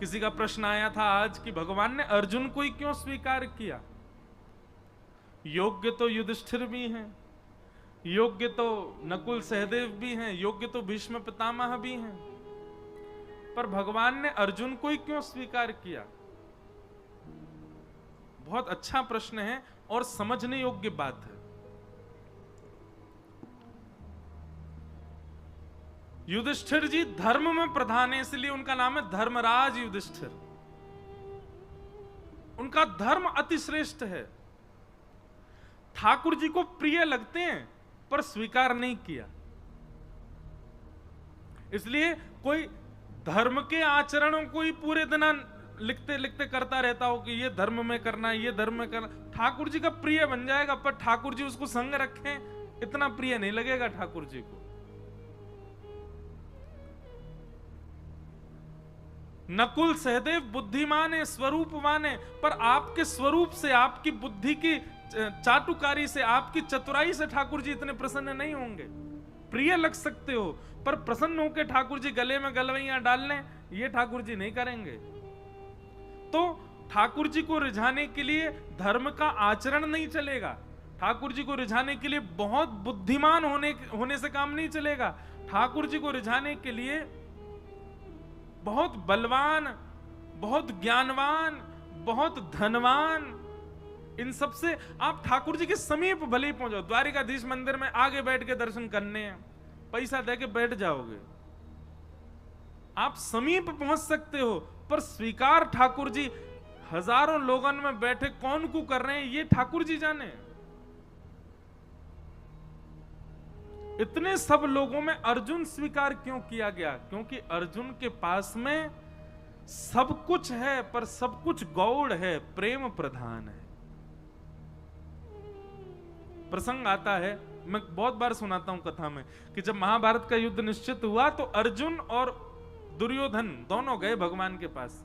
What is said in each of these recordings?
किसी का प्रश्न आया था आज कि भगवान ने अर्जुन को ही क्यों स्वीकार किया? योग्य तो युधिष्ठिर भी हैं, योग्य तो नकुल सहदेव भी हैं, योग्य तो भीष्म पितामह भी हैं, पर भगवान ने अर्जुन को ही क्यों स्वीकार किया? बहुत अच्छा प्रश्न है और समझने योग्य बात है। युधिष्ठिर जी धर्म में प्रधान है, इसलिए उनका नाम है धर्मराज युधिष्ठिर। उनका धर्म अतिश्रेष्ठ है। ठाकुर जी को प्रिय लगते हैं पर स्वीकार नहीं किया। इसलिए कोई धर्म के आचरणों को ही पूरे दिन लिखते लिखते करता रहता हो कि ये धर्म में करना, ये धर्म में करना, ठाकुर जी का प्रिय बन जाएगा, पर ठाकुर जी उसको संग रखें इतना प्रिय नहीं लगेगा ठाकुर जी को। नकुल सहदेव बुद्धिमान है, स्वरूपवान है, पर आपके स्वरूप से, आपकी बुद्धि की चाटुकारी से, आपकी चतुराई से ठाकुर जी इतने प्रसन्न नहीं होंगे। प्रिय लग सकते हो पर प्रसन्न होकर ठाकुर जी गले में गलवैयां डाल लें, ये ठाकुर जी नहीं करेंगे। तो ठाकुर जी को रिझाने के लिए धर्म का आचरण नहीं चलेगा, ठाकुर जी को रिझाने के लिए बहुत बुद्धिमान होने से काम नहीं चलेगा। ठाकुर जी को रिझाने के लिए बहुत बलवान, बहुत ज्ञानवान, बहुत धनवान, इन सब से आप ठाकुर जी के समीप भले ही पहुंचो। द्वारिकाधीश मंदिर में आगे बैठ के दर्शन करने हैं, पैसा दे के बैठ जाओगे, आप समीप पहुंच सकते हो, पर स्वीकार ठाकुर जी हजारों लोगों में बैठे कौन को कर रहे हैं ये ठाकुर जी जाने। इतने सब लोगों में अर्जुन स्वीकार क्यों किया गया? क्योंकि अर्जुन के पास में सब कुछ है, पर सब कुछ गौड़ है, प्रेम प्रधान है। प्रसंग आता है, मैं बहुत बार सुनाता हूं कथा में, कि जब महाभारत का युद्ध निश्चित हुआ तो अर्जुन और दुर्योधन दोनों गए भगवान के पास।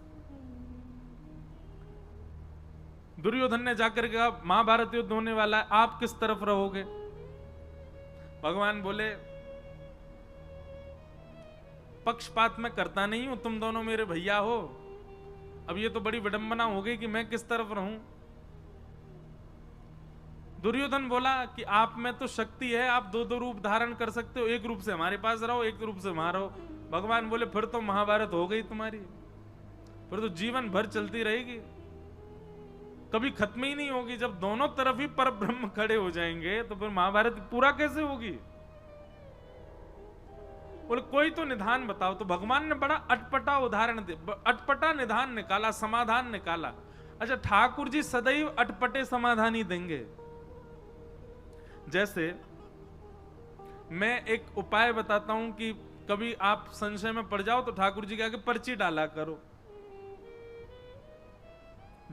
दुर्योधन ने जाकर कहा महाभारत युद्ध होने वाला है, आप किस तरफ रहोगे? भगवान बोले पक्षपात में करता नहीं हूं, तुम दोनों मेरे भैया हो, अब ये तो बड़ी विडंबना हो गई कि मैं किस तरफ रहूं। दुर्योधन बोला कि आप में तो शक्ति है, आप दो दो रूप धारण कर सकते हो, एक रूप से हमारे पास रहो, एक रूप से वहां रहो। भगवान बोले फिर तो महाभारत हो गई तुम्हारी, फिर तो जीवन भर चलती रहेगी, कभी खत्म ही नहीं होगी। जब दोनों तरफ ही पर ब्रह्म खड़े हो जाएंगे तो फिर महाभारत पूरा कैसे होगी? बोले कोई तो निधान बताओ। तो भगवान ने बड़ा अटपटा उदाहरण दिया, अटपटा निधान निकाला, समाधान निकाला। अच्छा, ठाकुर जी सदैव अटपटे समाधान ही देंगे। जैसे मैं एक उपाय बताता हूं कि कभी आप संशय में पड़ जाओ तो ठाकुर जी के आगे पर्ची डाला करो।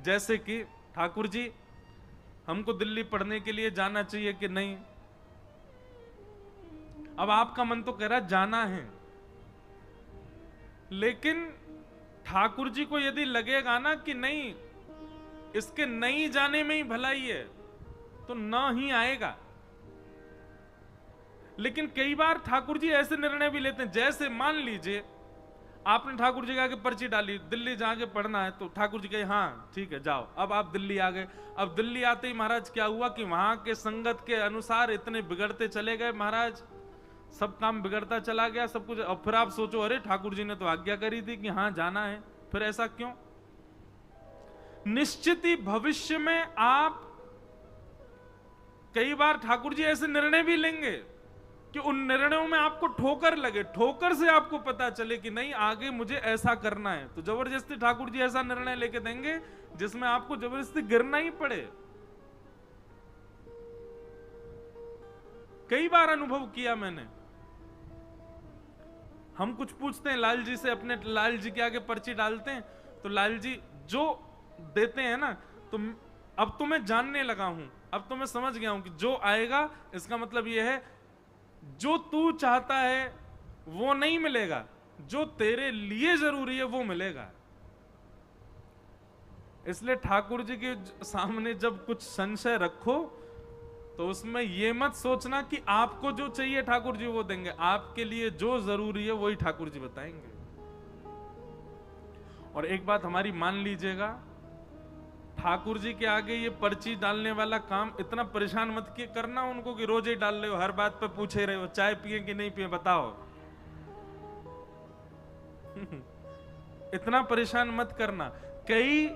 जैसे कि ठाकुर जी हमको दिल्ली पढ़ने के लिए जाना चाहिए कि नहीं? अब आपका मन तो कह रहा है जाना है, लेकिन ठाकुर जी को यदि लगेगा ना कि नहीं, इसके नहीं जाने में ही भलाई है, तो ना ही आएगा। लेकिन कई बार ठाकुर जी ऐसे निर्णय भी लेते हैं, जैसे मान लीजिए आपने ठाकुर जी के आगे पर्ची डाली, दिल्ली जाके पढ़ना है, तो ठाकुर जी कहे हाँ ठीक है जाओ। अब आप दिल्ली आ गए। अब दिल्ली आते ही महाराज क्या हुआ कि वहां के संगत के अनुसार इतने बिगड़ते चले गए महाराज, सब काम बिगड़ता चला गया, सब कुछ। अब फिर आप सोचो अरे ठाकुर जी ने तो आज्ञा करी थी कि हाँ जाना है, फिर ऐसा क्यों? निश्चित ही भविष्य में आप कई बार ठाकुर जी ऐसे निर्णय भी लेंगे कि उन निर्णयों में आपको ठोकर लगे, ठोकर से आपको पता चले कि नहीं आगे मुझे ऐसा करना है, तो जबरदस्ती ठाकुर जी ऐसा निर्णय लेके देंगे जिसमें आपको जबरदस्ती गिरना ही पड़े। कई बार अनुभव किया मैंने। हम कुछ पूछते हैं लाल जी से, अपने लाल जी के आगे पर्ची डालते हैं, तो लाल जी जो देते हैं ना, तो अब तो मैं जानने लगा हूं, अब तो मैं समझ गया हूं कि जो आएगा इसका मतलब यह है जो तू चाहता है वो नहीं मिलेगा, जो तेरे लिए जरूरी है वो मिलेगा। इसलिए ठाकुर जी के सामने जब कुछ संशय रखो तो उसमें यह मत सोचना कि आपको जो चाहिए ठाकुर जी वो देंगे, आपके लिए जो जरूरी है वही ठाकुर जी बताएंगे। और एक बात हमारी मान लीजिएगा, ठाकुर जी के आगे ये पर्ची डालने वाला काम इतना परेशान मत किए करना उनको कि रोज ही डाल रहे हो, हर बात पे पूछे रहे हो चाय पिए कि नहीं पिए बताओ। इतना परेशान मत करना। कई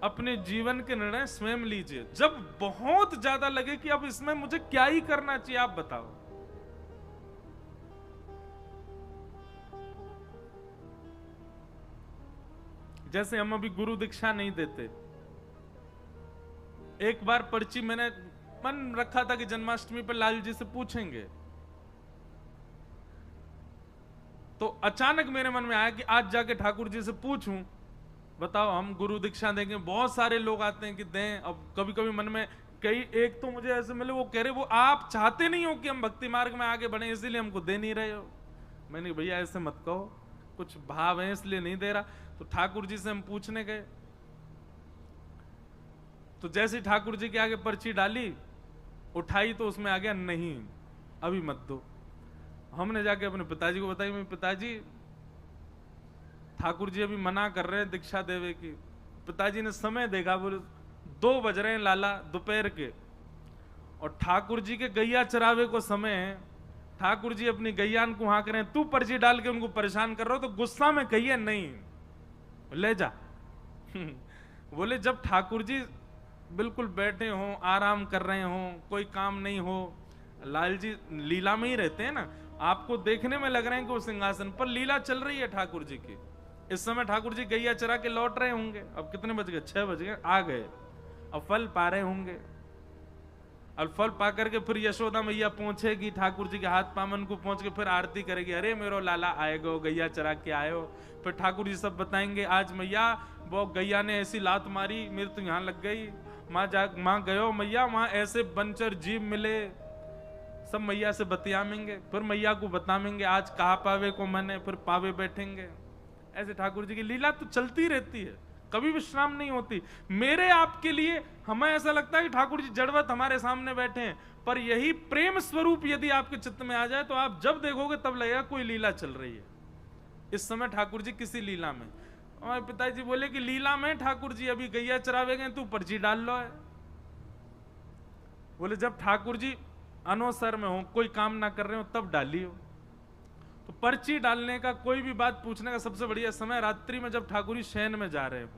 अपने जीवन के निर्णय स्वयं लीजिए, जब बहुत ज्यादा लगे कि अब इसमें मुझे क्या ही करना चाहिए आप बताओ। जैसे हम अभी गुरु दीक्षा नहीं देते, एक बार पर्ची मैंने मन रखा था कि जन्माष्टमी पर लाल जी से पूछेंगे, तो अचानक मेरे मन में आया कि आज जाके ठाकुर जी से पूछूं, बताओ हम गुरु दीक्षा देंगे। बहुत सारे लोग आते हैं कि दें, अब कभी कभी मन में कई एक तो मुझे ऐसे मिले वो कह रहे वो आप चाहते नहीं हो कि हम भक्ति मार्ग में आगे बढ़े इसीलिए हमको दे नहीं रहे हो। मैंने भैया ऐसे मत कहो, कुछ भाव है इसलिए नहीं दे रहा। तो ठाकुर जी से हम पूछने गए, तो जैसे ठाकुर जी के आगे पर्ची डाली उठाई तो उसमें आ गया नहीं अभी मत दो। हमने जाके अपने पिताजी को बताई, मैं पिताजी ठाकुर जी अभी मना कर रहे हैं दीक्षा देवे की। पिताजी ने समय देखा, बोले 2 बज रहे हैं लाला दोपहर के, और ठाकुर जी के गैया चरावे को समय है, ठाकुर जी अपनी गैयान को हाँक रहे हैं, तू पर्ची डाल के उनको परेशान कर रहा हो। तो गुस्सा में कहिए नहीं ले जा। बोले जब ठाकुर जी बिल्कुल बैठे हो आराम कर रहे हो कोई काम नहीं हो, लाल जी लीला में ही रहते हैं ना, आपको देखने में लग रहे हैं कि वो सिंहासन पर लीला चल रही है ठाकुर जी की। इस समय ठाकुर जी गैया चरा के लौट रहे होंगे, अब कितने बज गए 6 बज गए, आ गए, अब फल पा रहे होंगे, अब फल पा करके फिर यशोदा मैया पहुंचेगी ठाकुर जी के हाथ पामन को पहुंच के फिर आरती करेगी, अरे मेरो लाला आएगो गैया चरा के आए हो। फिर ठाकुर जी सब बताएंगे आज मैया वो गैया ने ऐसी लात मारी मेरे तो यहाँ लग गई, माँ गयो मैया वहां ऐसे बनचर जीव मिले, सब मैया से बतियामेंगे, फिर मैया को बताएंगे आज कहा पावे को मैंने, फिर पावे बैठेंगे। ऐसे ठाकुर जी की लीला तो चलती रहती है, कभी विश्राम नहीं होती। मेरे आपके लिए हमें ऐसा लगता है कि ठाकुर जी जड़वत हमारे सामने बैठे हैं, पर यही प्रेम स्वरूप यदि आपके चित्त में आ जाए तो आप जब देखोगे तब लगेगा कोई लीला चल रही है। इस समय ठाकुर जी किसी लीला में, हमारे पिताजी बोले कि लीला में ठाकुर जी अभी गैया चरावे गए, तू पर्ची डाल लो है। बोले जब ठाकुर जी अनवसर में हो कोई काम ना कर रहे हो तब डाली हो। तो पर्ची डालने का कोई भी बात पूछने का सबसे बढ़िया समय रात्रि में जब ठाकुर जी शयन में जा रहे हो,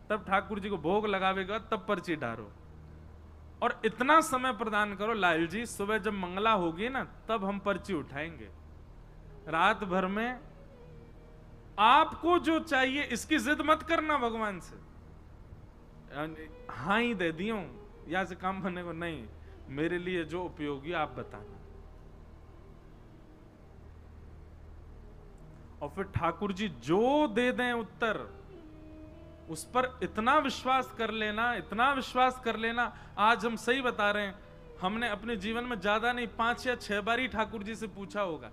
तब ठाकुर जी को भोग लगावेगा तब पर्ची डालो। और इतना समय प्रदान करो लाल जी, सुबह जब मंगला होगी ना तब हम पर्ची उठाएंगे। रात भर में आपको जो चाहिए इसकी जिद मत करना भगवान से, हाँ ही दे दियो या से काम करने को नहीं, मेरे लिए जो उपयोगी आप बताना। और फिर ठाकुर जी जो दे दें उत्तर उस पर इतना विश्वास कर लेना, इतना विश्वास कर लेना। आज हम सही बता रहे हैं, हमने अपने जीवन में ज्यादा नहीं 5 या 6 बार ही ठाकुर जी से पूछा होगा,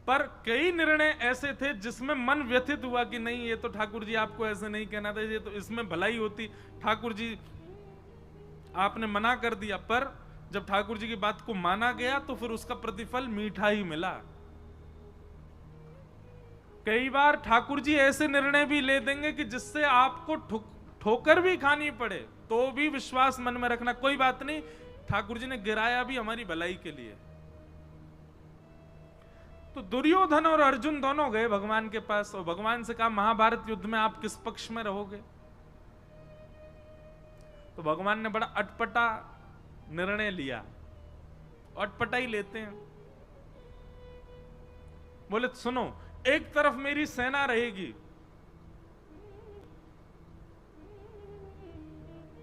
पर कई निर्णय ऐसे थे जिसमें मन व्यथित हुआ कि नहीं ये तो ठाकुर जी आपको ऐसे नहीं कहना था, ये तो इसमें भलाई होती, ठाकुर जी आपने मना कर दिया। पर जब ठाकुर जी की बात को माना गया तो फिर उसका प्रतिफल मीठा ही मिला। कई बार ठाकुर जी ऐसे निर्णय भी ले देंगे कि जिससे आपको ठोकर भी खानी पड़े तो भी विश्वास मन में रखना, कोई बात नहीं ठाकुर जी ने गिराया भी हमारी भलाई के लिए। तो दुर्योधन और अर्जुन दोनों गए भगवान के पास और भगवान से कहा महाभारत युद्ध में आप किस पक्ष में रहोगे। तो भगवान ने बड़ा अटपटा निर्णय लिया, अटपटा ही लेते हैं। बोले सुनो, एक तरफ मेरी सेना रहेगी,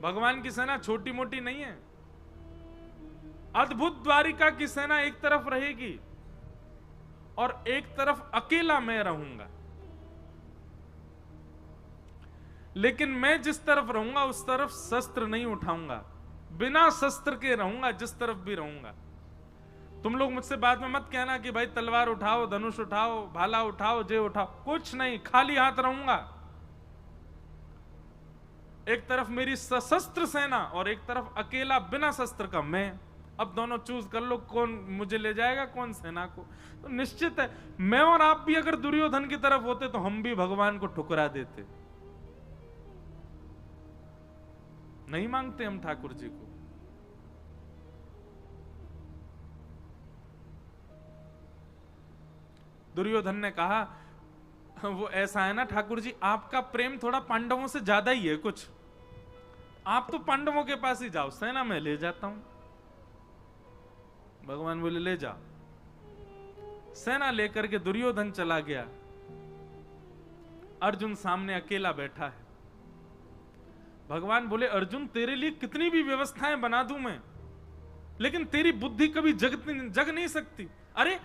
भगवान की सेना छोटी मोटी नहीं है, अद्भुत द्वारिका की सेना एक तरफ रहेगी और एक तरफ अकेला मैं रहूंगा। लेकिन मैं जिस तरफ रहूंगा उस तरफ शस्त्र नहीं उठाऊंगा, बिना शस्त्र के रहूंगा जिस तरफ भी रहूंगा। तुम लोग मुझसे बाद में मत कहना कि भाई तलवार उठाओ, धनुष उठाओ, भाला उठाओ, जे उठाओ, कुछ नहीं, खाली हाथ रहूंगा। एक तरफ मेरी सशस्त्र सेना और एक तरफ अकेला बिना शस्त्र का मैं, अब दोनों चूज कर लो, कौन मुझे ले जाएगा, कौन सेना को। तो निश्चित है मैं और आप भी अगर दुर्योधन की तरफ होते तो हम भी भगवान को ठुकरा देते। नहीं मांगते हम ठाकुर जी को। दुर्योधन ने कहा वो ऐसा है ना ठाकुर जी, आपका प्रेम थोड़ा पांडवों से ज्यादा ही है कुछ, आप तो पांडवों के पास ही जाओ, सेना में ले जाता हूं। भगवान बोले ले जाओ। सेना लेकर के दुर्योधन चला गया। अर्जुन सामने अकेला बैठा है। भगवान बोले अर्जुन तेरे लिए कितनी भी व्यवस्थाएं बना दूं मैं, लेकिन तेरी बुद्धि कभी जग नहीं सकती। अरे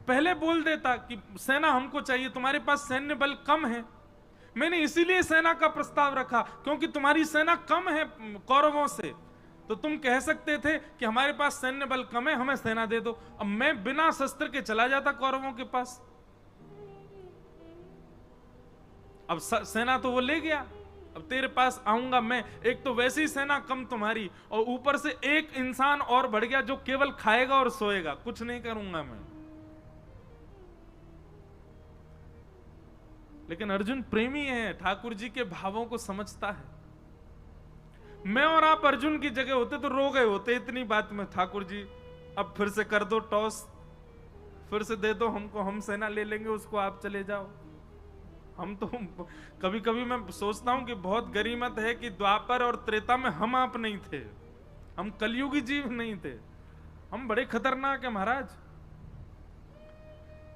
पहले बोल देता कि सेना हमको चाहिए, तुम्हारे पास सैन्य बल कम है। मैंने इसीलिए सेना का प्रस्ताव रखा क्योंकि तुम्हारी सेना कम है कौरवों से, तो तुम कह सकते थे कि हमारे पास सैन्य बल कम है, हमें सेना दे दो। अब मैं बिना शस्त्र के चला जाता कौरवों के पास। अब सेना तो वो ले गया, अब तेरे पास आऊंगा मैं, एक तो वैसी सेना कम तुम्हारी, और ऊपर से एक इंसान और बढ़ गया जो केवल खाएगा और सोएगा, कुछ नहीं करूंगा मैं। लेकिन अर्जुन प्रेमी है, ठाकुर जी के भावों को समझता है। मैं और आप अर्जुन की जगह होते तो रो गए होते इतनी बात में, ठाकुर जी अब फिर से कर दो टॉस, फिर से दे दो हमको, हम सेना ले लेंगे उसको, आप चले जाओ। हम तो कभी कभी मैं सोचता हूं कि बहुत गरीमत है कि द्वापर और त्रेता में हम आप नहीं थे, हम कलयुगी जीव नहीं थे, हम बड़े खतरनाक है महाराज।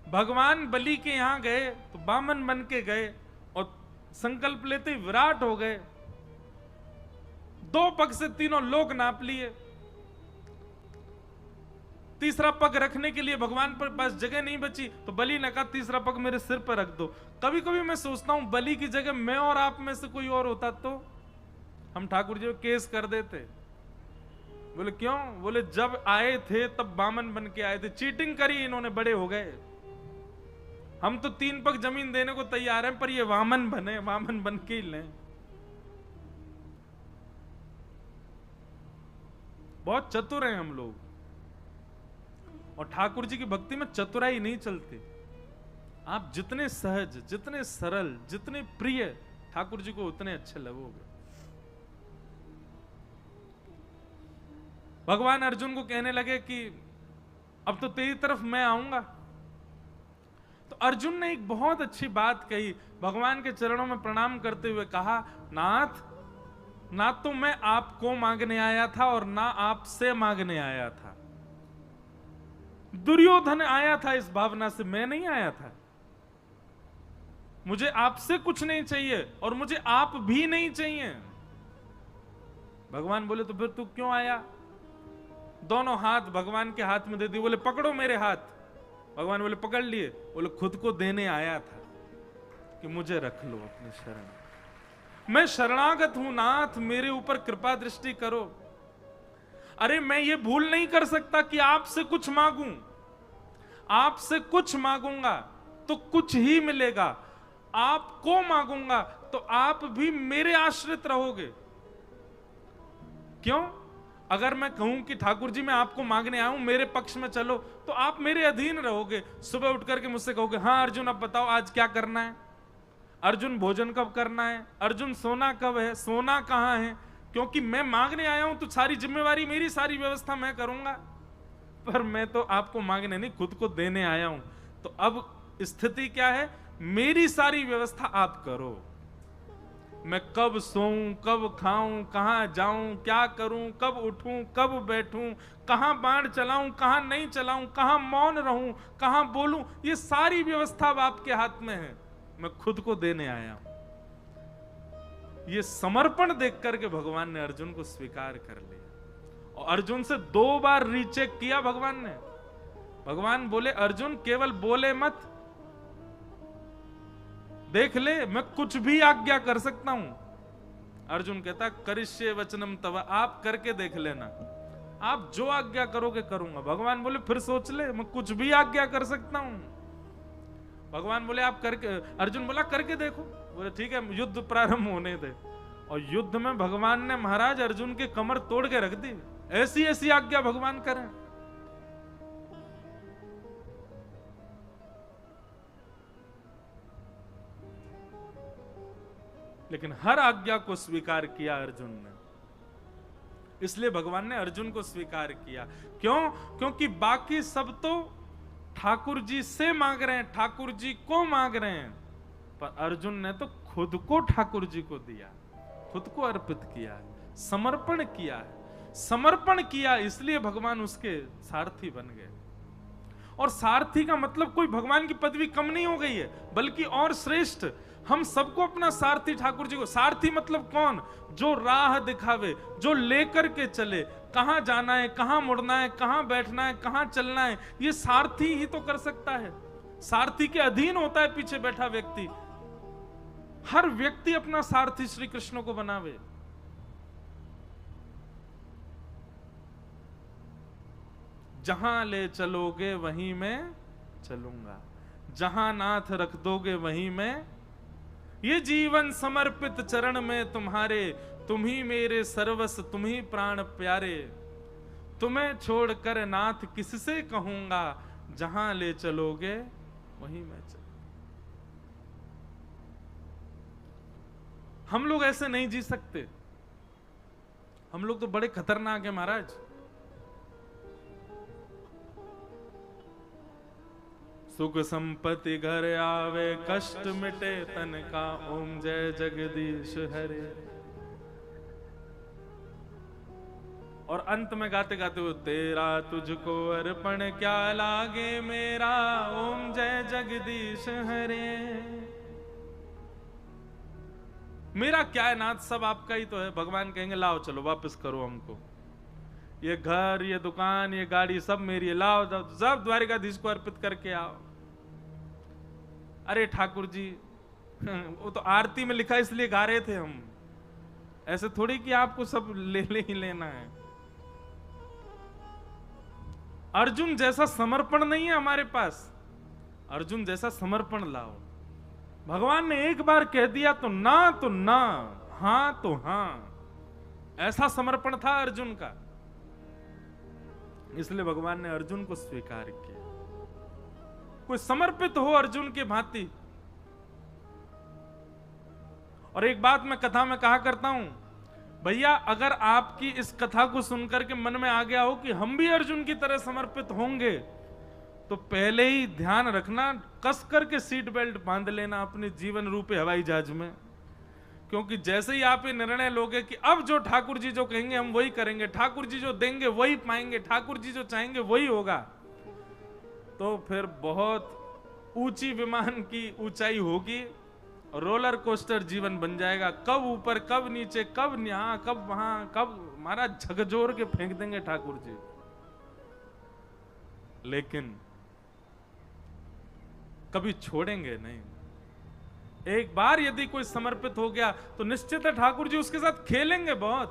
भगवान बलि के यहां गए तो बामन बन के गए और संकल्प लेते ही विराट हो गए। 2 पग से तीनों लोग नाप लिए। तीसरा पग रखने के लिए भगवान पर पास जगह नहीं बची, तो बलि ने कहा तीसरा पग मेरे सिर पर रख दो। कभी कभी मैं सोचता हूं बलि की जगह मैं और आप में से कोई और होता तो हम ठाकुर जी को केस कर देते। बोले क्यों? बोले जब आए थे तब बामन बन के आए थे, चीटिंग करी इन्होंने, बड़े हो गए। हम तो 3 पग जमीन देने को तैयार हैं, पर ये वामन बने, वामन बन के ही लें। बहुत चतुर हैं हम लोग, और ठाकुर जी की भक्ति में चतुराई नहीं चलती। आप जितने सहज, जितने सरल, जितने प्रिय ठाकुर जी को, उतने अच्छे लगोगे। भगवान अर्जुन को कहने लगे कि अब तो तेरी तरफ मैं आऊंगा। तो अर्जुन ने एक बहुत अच्छी बात कही, भगवान के चरणों में प्रणाम करते हुए कहा, नाथ, ना तो मैं आपको मांगने आया था और ना आपसे मांगने आया था। दुर्योधन आया था इस भावना से, मैं नहीं आया था। मुझे आपसे कुछ नहीं चाहिए और मुझे आप भी नहीं चाहिए। भगवान बोले तो फिर तू क्यों आया? दोनों हाथ भगवान के हाथ में दे दिए, बोले पकड़ो मेरे हाथ। भगवान बोले पकड़ लिए, बोले खुद को देने आया था कि मुझे रख लो अपने शरण। मैं शरणागत हूं नाथ, मेरे ऊपर कृपा दृष्टि करो। अरे मैं ये भूल नहीं कर सकता कि आपसे कुछ मांगूं। आपसे कुछ मांगूंगा तो कुछ ही मिलेगा, आपको मांगूंगा तो आप भी मेरे आश्रित रहोगे। क्यों? अगर मैं कहूं कि ठाकुर जी मैं आपको मांगने आऊं, मेरे पक्ष में चलो, तो आप मेरे अधीन रहोगे। सुबह उठ करके मुझसे कहोगे हाँ अर्जुन अब बताओ आज क्या करना है, अर्जुन भोजन कब करना है, अर्जुन सोना कब है, सोना कहां है। क्योंकि मैं मांगने आया हूं तो सारी जिम्मेवारी मेरी, सारी व्यवस्था मैं करूंगा। पर मैं तो आपको मांगने नहीं, खुद को देने आया हूं। तो अब स्थिति क्या है? मेरी सारी व्यवस्था आप करो। मैं कब सोऊं, कब खाऊं, कहां जाऊं, क्या करूं, कब उठूं, कब बैठूं, कहां बाण चलाऊं, कहां नहीं चलाऊं, कहां मौन रहूं, कहां बोलूं, ये सारी व्यवस्था अब आपके हाथ में है। मैं खुद को देने आया हूं। ये समर्पण देख करके भगवान ने अर्जुन को स्वीकार कर लिया, और अर्जुन से 2 बार रीचेक किया भगवान ने। भगवान बोले अर्जुन केवल बोले मत, देख ले मैं कुछ भी आज्ञा कर सकता हूं। अर्जुन कहता करिष्ये वचनम तव, आप करके देख लेना, आप जो आज्ञा करोगे करूंगा। भगवान बोले फिर सोच ले, मैं कुछ भी आज्ञा कर सकता हूं। भगवान बोले आप करके, अर्जुन बोला करके देखो। बोले ठीक है, युद्ध प्रारंभ होने दे। और युद्ध में भगवान ने महाराज अर्जुन के कमर तोड़ के रख दी। ऐसी ऐसी आज्ञा भगवान करें। लेकिन हर आज्ञा को स्वीकार किया अर्जुन ने, इसलिए भगवान ने अर्जुन को स्वीकार किया। क्यों? क्योंकि बाकी सब तो ठाकुर जी से मांग रहे हैं, ठाकुर जी को मांग रहे हैं, पर अर्जुन ने तो खुद को ठाकुर जी को दिया, खुद को अर्पित किया, समर्पण किया। समर्पण किया इसलिए भगवान उसके सारथी बन गए। और सारथी का मतलब कोई भगवान की पदवी कम नहीं हो गई है, बल्कि और श्रेष्ठ। हम सबको अपना सारथी ठाकुर जी को। सारथी मतलब कौन? जो राह दिखावे, जो लेकर के चले, कहां जाना है, कहां मुड़ना है, कहां बैठना है, कहां चलना है, ये सारथी ही तो कर सकता है। सारथी के अधीन होता है पीछे बैठा व्यक्ति। हर व्यक्ति अपना सारथी श्री कृष्ण को बनावे। जहां ले चलोगे वहीं मैं चलूंगा, जहां नाथ रख दोगे वहीं मैं, ये जीवन समर्पित चरण में तुम्हारे, तुम ही मेरे सर्वस्व, तुम ही प्राण प्यारे, तुम्हें छोड़कर नाथ किससे कहूंगा, जहां ले चलोगे वहीं मैं चलूंगा। हम लोग ऐसे नहीं जी सकते, हम लोग तो बड़े खतरनाक है महाराज। सुख संपत्ति घर आवे, कष्ट मिटे तन का, ओम जय जगदीश हरे। और अंत में गाते गाते वो, तेरा तुझको अर्पण क्या लागे मेरा, ओम जय जगदीश हरे। मेरा क्या है नाथ, सब आपका ही तो है। भगवान कहेंगे लाओ चलो वापस करो हमको, ये घर, ये दुकान, ये गाड़ी सब मेरी है, लाओ सब द्वारिकाधीश को अर्पित करके आओ। अरे ठाकुर जी वो तो आरती में लिखा इसलिए गा रहे थे हम, ऐसे थोड़ी कि आपको सब ले ही लेना है। अर्जुन जैसा समर्पण नहीं है हमारे पास, अर्जुन जैसा समर्पण लाओ। भगवान ने एक बार कह दिया तो ना, हां तो हां, ऐसा समर्पण था अर्जुन का। इसलिए भगवान ने अर्जुन को स्वीकार किया। कोई समर्पित हो अर्जुन के भांति। और एक बात मैं कथा में कहा करता हूं, भैया अगर आपकी इस कथा को सुनकर के मन में आ गया हो कि हम भी अर्जुन की तरह समर्पित होंगे, तो पहले ही ध्यान रखना, कस करके सीट बेल्ट बांध लेना अपने जीवन रूपी हवाई जहाज में। क्योंकि जैसे ही आप ये निर्णय लोगे कि अब जो ठाकुर जी जो कहेंगे हम वही करेंगे, ठाकुर जी जो देंगे वही पाएंगे, ठाकुर जी जो चाहेंगे वही होगा, तो फिर बहुत ऊंची विमान की ऊंचाई होगी, रोलर कोस्टर जीवन बन जाएगा। कब ऊपर, कब नीचे, कब यहां, कब वहां, कब हमारा झकझोर के फेंक देंगे ठाकुर जी। लेकिन कभी छोड़ेंगे नहीं। एक बार यदि कोई समर्पित हो गया तो निश्चित है ठाकुर जी उसके साथ खेलेंगे बहुत,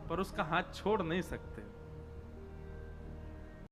पर उसका हाथ छोड़ नहीं सकते।